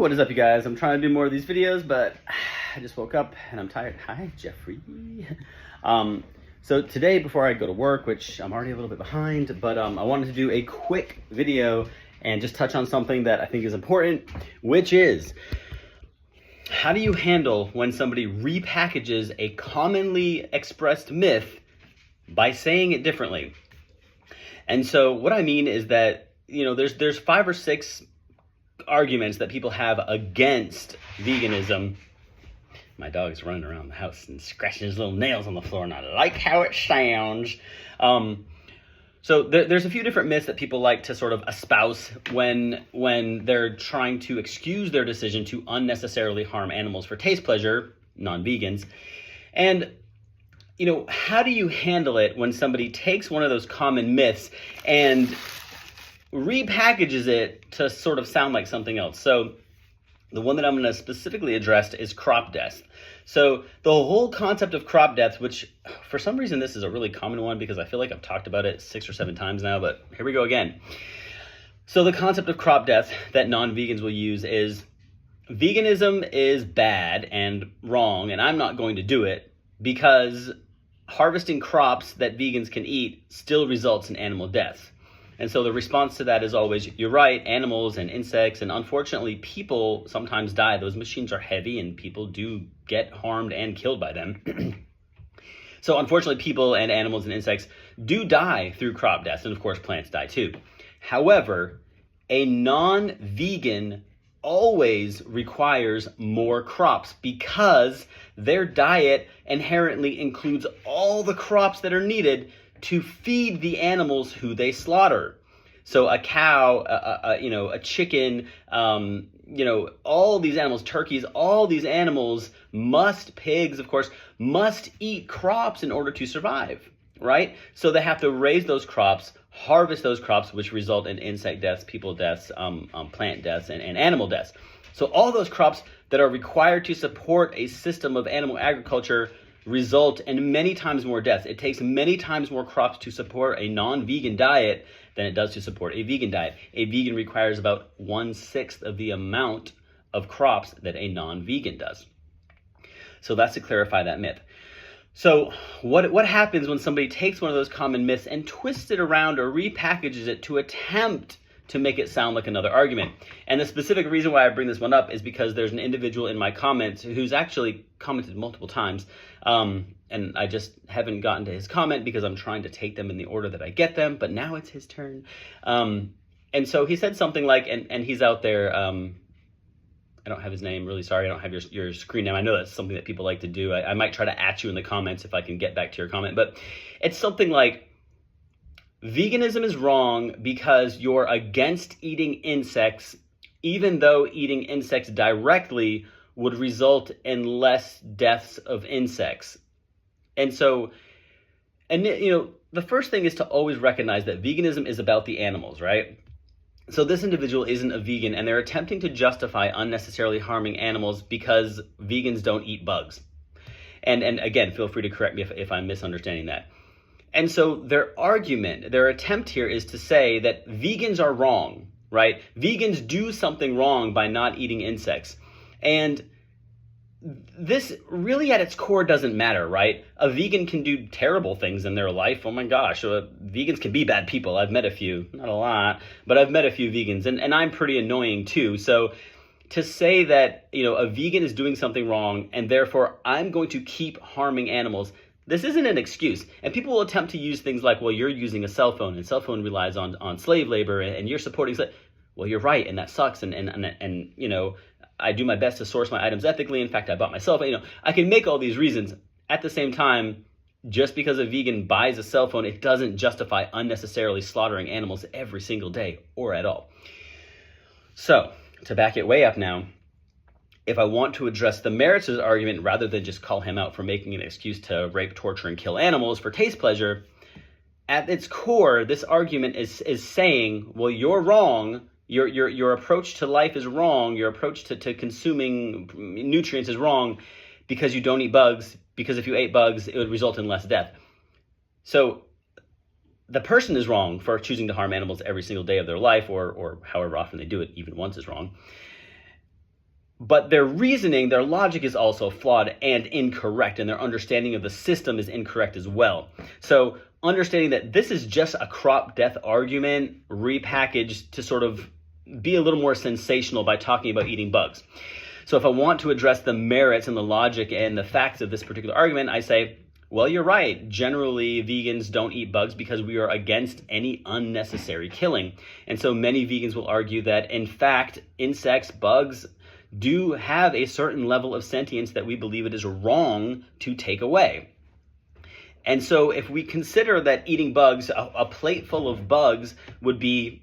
What is up, you guys? I'm trying to do more of these videos, but I just woke up and I'm tired. Hi, Jeffrey. So today, before I go to work, which I'm already a little bit behind, but I wanted to do a quick video and just touch on something that I think is important, which is how do you handle when somebody repackages a commonly expressed myth by saying it differently? And so what I mean is that, there's 5 or 6 arguments that people have against veganism. My dog's running around the house and scratching his little nails on the floor, and I like how it sounds. So there's a few different myths that people like to sort of espouse when they're trying to excuse their decision to unnecessarily harm animals for taste pleasure, non-vegans. And how do you handle it when somebody takes one of those common myths and repackages it to sort of sound like something else? So the one that I'm going to specifically address is crop death. So the whole concept of crop death, which for some reason this is a really common one because I feel like I've talked about it 6 or 7 times now, but here we go again. So the concept of crop death that non-vegans will use is veganism is bad and wrong, and I'm not going to do it because harvesting crops that vegans can eat still results in animal death. And so the response to that is always, you're right, animals and insects, and unfortunately people sometimes die. Those machines are heavy and people do get harmed and killed by them. So unfortunately people and animals and insects do die through crop death, and of course plants die too. However, a non-vegan always requires more crops because their diet inherently includes all the crops that are needed to feed the animals who they slaughter. So a cow, a chicken, all these animals, turkeys, all these animals pigs, of course, must eat crops in order to survive, right? So they have to raise those crops, harvest those crops, which result in insect deaths, people deaths, plant deaths, and animal deaths. So all those crops that are required to support a system of animal agriculture result in many times more deaths. It takes many times more crops to support a non-vegan diet than it does to support a vegan diet. A vegan requires about 1/6 of the amount of crops that a non-vegan does. So that's to clarify that myth. So what happens when somebody takes one of those common myths and twists it around or repackages it to attempt to make it sound like another argument? And the specific reason why I bring this one up is because there's an individual in my comments who's actually commented multiple times, and I just haven't gotten to his comment because I'm trying to take them in the order that I get them, but now it's his turn. And so he said something like, and he's out there, I don't have his name, really sorry, I don't have your screen name. I know that's something that people like to do. I might try to at you in the comments if I can get back to your comment, but it's something like, veganism is wrong because you're against eating insects, even though eating insects directly would result in less deaths of insects. And so, the first thing is to always recognize that veganism is about the animals, right? So this individual isn't a vegan, and they're attempting to justify unnecessarily harming animals because vegans don't eat bugs. And again, feel free to correct me if I'm misunderstanding that. And so their attempt here is to say that vegans are wrong, right? Vegans do something wrong by not eating insects. And this really at its core doesn't matter, right? A vegan can do terrible things in their life. Oh my gosh, vegans can be bad people. I've met a few, not a lot, but I've met a few vegans, and I'm pretty annoying too. So to say that, a vegan is doing something wrong and therefore I'm going to keep harming animals, this isn't an excuse. And people will attempt to use things like, well, you're using a cell phone, and cell phone relies on slave labor, and you're supporting slave. Well, you're right, and that sucks, and I do my best to source my items ethically. In fact, I bought myself. I can make all these reasons. At the same time, just because a vegan buys a cell phone, it doesn't justify unnecessarily slaughtering animals every single day or at all. So to back it way up now, if I want to address the merits of his argument rather than just call him out for making an excuse to rape, torture, and kill animals for taste pleasure, at its core, this argument is saying, well, you're wrong. Your approach to life is wrong. Your approach to consuming nutrients is wrong because you don't eat bugs, because if you ate bugs, it would result in less death. So the person is wrong for choosing to harm animals every single day of their life, or however often they do it, even once is wrong. But their reasoning, their logic is also flawed and incorrect, and their understanding of the system is incorrect as well. So understanding that this is just a crop death argument repackaged to sort of be a little more sensational by talking about eating bugs. So if I want to address the merits and the logic and the facts of this particular argument, I say, well, you're right. Generally, vegans don't eat bugs because we are against any unnecessary killing. And so many vegans will argue that, in fact, insects, bugs, do have a certain level of sentience that we believe it is wrong to take away. And so if we consider that eating bugs, a plate full of bugs would be,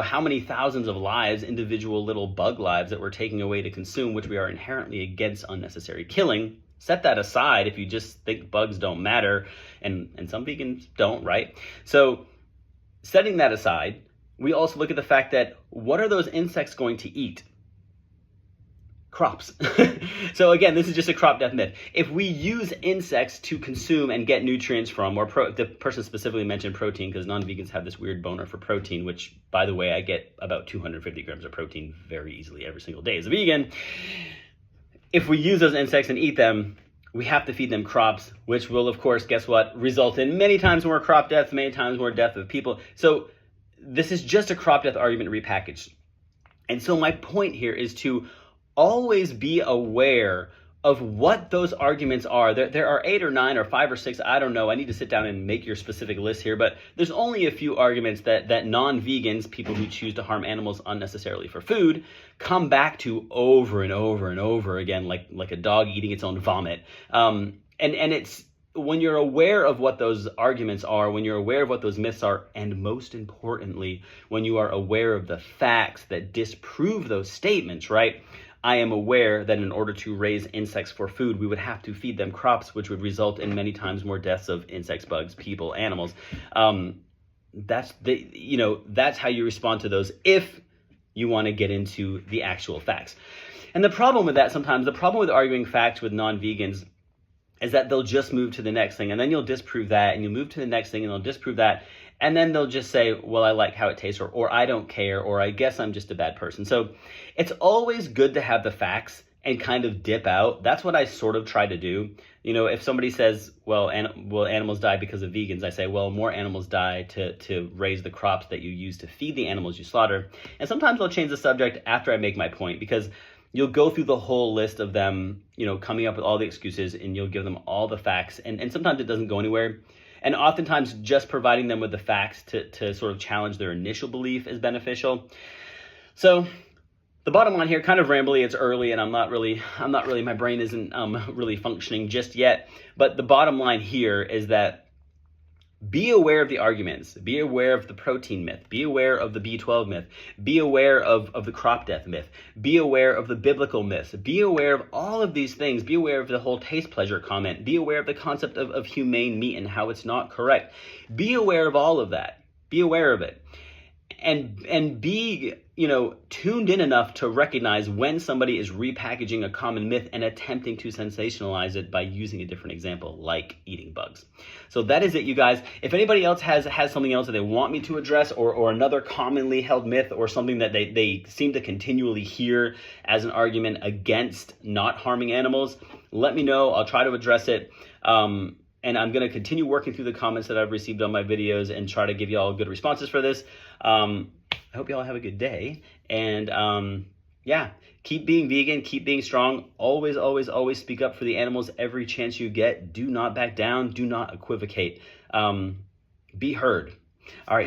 how many thousands of lives, individual little bug lives that we're taking away to consume, which we are inherently against unnecessary killing. Set that aside if you just think bugs don't matter, and some vegans don't, right? So setting that aside, we also look at the fact that what are those insects going to eat? Crops. So again, this is just a crop death myth. If we use insects to consume and get nutrients from, or the person specifically mentioned protein because non-vegans have this weird boner for protein, which, by the way, I get about 250 grams of protein very easily every single day as a vegan. If we use those insects and eat them, we have to feed them crops, which will, of course, guess what? Result in many times more crop deaths, many times more death of people. So this is just a crop death argument repackaged. And so my point here is to always be aware of what those arguments are. There are 8 or 9 or 5 or 6, I don't know. I need to sit down and make your specific list here, but there's only a few arguments that non-vegans, people who choose to harm animals unnecessarily for food, come back to over and over and over again, like a dog eating its own vomit. And it's when you're aware of what those arguments are, when you're aware of what those myths are, and most importantly, when you are aware of the facts that disprove those statements, right? I am aware that in order to raise insects for food, we would have to feed them crops, which would result in many times more deaths of insects, bugs, people, animals. That's how you respond to those if you want to get into the actual facts. And the problem with that sometimes, the problem with arguing facts with non-vegans is that they'll just move to the next thing, and then you'll disprove that, and you'll move to the next thing, and they'll disprove that, and then they'll just say, well, I like how it tastes, or I don't care, or I guess I'm just a bad person. So it's always good to have the facts and kind of dip out. That's what I sort of try to do. If somebody says, well, animals die because of vegans, I say, well, more animals die to raise the crops that you use to feed the animals you slaughter. And sometimes I'll change the subject after I make my point, because you'll go through the whole list of them, coming up with all the excuses, and you'll give them all the facts. And sometimes it doesn't go anywhere. And oftentimes just providing them with the facts to sort of challenge their initial belief is beneficial. So the bottom line here, kind of rambly, it's early, and my brain isn't really functioning just yet. But the bottom line here is that be aware of the arguments, be aware of the protein myth, be aware of the B12 myth, be aware of the crop death myth, be aware of the biblical myths, be aware of all of these things, be aware of the whole taste pleasure comment, be aware of the concept of humane meat and how it's not correct. Be aware of all of that. Be aware of it. And be, tuned in enough to recognize when somebody is repackaging a common myth and attempting to sensationalize it by using a different example, like eating bugs. So that is it, you guys. If anybody else has something else that they want me to address, or another commonly held myth, or something that they seem to continually hear as an argument against not harming animals, let me know. I'll try to address it. And I'm going to continue working through the comments that I've received on my videos and try to give you all good responses for this. I hope you all have a good day. And keep being vegan, keep being strong. Always, always, always speak up for the animals every chance you get. Do not back down. Do not equivocate. Be heard. All right.